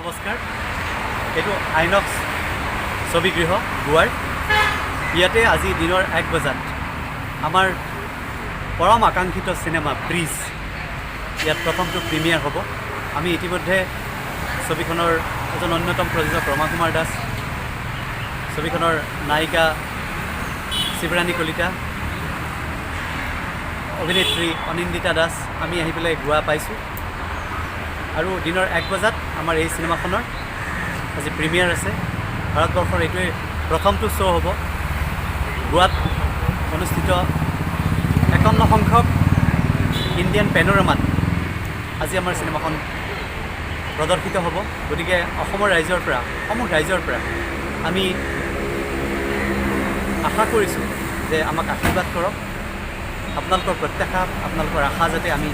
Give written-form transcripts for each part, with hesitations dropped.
নমস্কাৰ, এইটো আইনক্স ছবিগৃহ গোৱাৰ। ইয়াতে আজি দিনৰ 1 বজাত আমাৰ পৰম আকাংক্ষিত চিনেমা ব্ৰিজ ইয়াত প্ৰথমটো প্ৰিমিয়াৰ হ'ব। আমি ইতিমধ্যে ছবিখনৰ এজন অন্যতম প্ৰযোজক ৰমা কুমাৰ দাস, ছবিখনৰ নায়িকা শিৱৰাণী কলিতা, অভিনেত্ৰী অনিন্দিতা দাস আমি আহি পেলাই গোৱা পাইছোঁ। আৰু দিনৰ 1 বজাত আমাৰ এই চিনেমাখনৰ আজি প্ৰিমিয়াৰ আছে। ভাৰতবৰ্ষৰ এইটোৱে প্ৰথমটো শ্ব' হ'ব। গোৱাত অনুষ্ঠিত 51 সংখ্যক ইণ্ডিয়ান পেনোৰামাত আজি আমাৰ চিনেমাখন প্ৰদৰ্শিত হ'ব। গতিকে সমূহ ৰাইজৰ পৰা আমি আশা কৰিছোঁ যে আমাক আশীৰ্বাদ কৰক। আপোনালোকৰ প্ৰত্যাশা, আপোনালোকৰ আশা যাতে আমি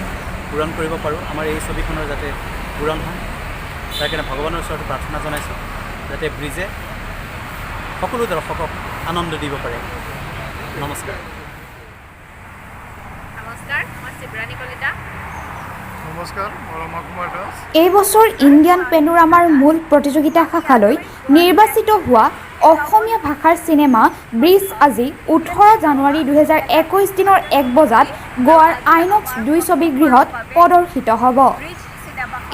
পূৰণ কৰিব পাৰোঁ, আমাৰ এই ছবিখনৰ যাতে পূৰণ হয়, তাৰ কাৰণে ভগৱানৰ ওচৰত প্ৰাৰ্থনা জনাইছোঁ যাতে ব্ৰিজে সকলো দৰ্শকক আনন্দ দিব পাৰে। নমস্কাৰ। মই শিৱৰাণী কলিতা। নমস্কাৰ, মই ৰমা কুমাৰ দাস। এই বছৰ ইণ্ডিয়ান পেনোৰামাৰ মূল প্ৰতিযোগিতা শাখালৈ নিৰ্বাচিত হোৱা অসমীয়া ভাষাৰ চিনেমা ব্ৰিজ আজি 18 জানুৱাৰী 2021 দিনৰ 1 বজাত গোৱাৰ আইনক্স 2 ছবিগৃহত প্ৰদৰ্শিত হ'ব।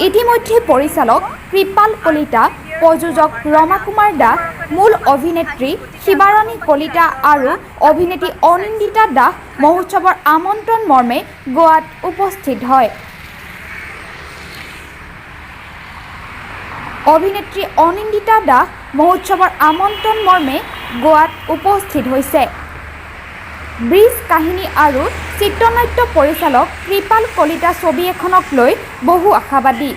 ইতিমধ্যে পৰিচালক কৃপাল কলিতা, প্ৰযোজক ৰমা কুমাৰ দাস, মূল অভিনেত্ৰী শিৱাৰাণী কলিতা আৰু অভিনেত্ৰী অনিন্দিতা দাস মহোৎসৱৰ আমন্ত্ৰণ মৰ্মে গোৱাত উপস্থিত হয়। অভিনেত্ৰী অনিন্দিতা দাস মহোৎসৱৰ আমন্ত্ৰণ মৰ্মে গোৱাত উপস্থিত হৈছে। ব্ৰিজ কাহিনী আৰু চিত্ৰনাট্য পৰিচালক কৃপাল কলিতা ছবি এখনক লৈ বহু আশাবাদী।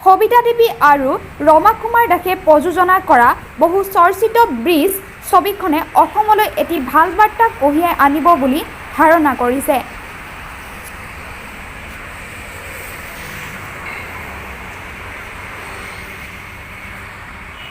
সবিতা দেৱী আৰু ৰমা কুমাৰ দাসে প্ৰযোজনা কৰা বহু চৰ্চিত ব্ৰিজ ছবিখনে অসমলৈ এটি ভাল বাৰ্তা কঢ়িয়াই আনিব বুলি ধাৰণা কৰিছে।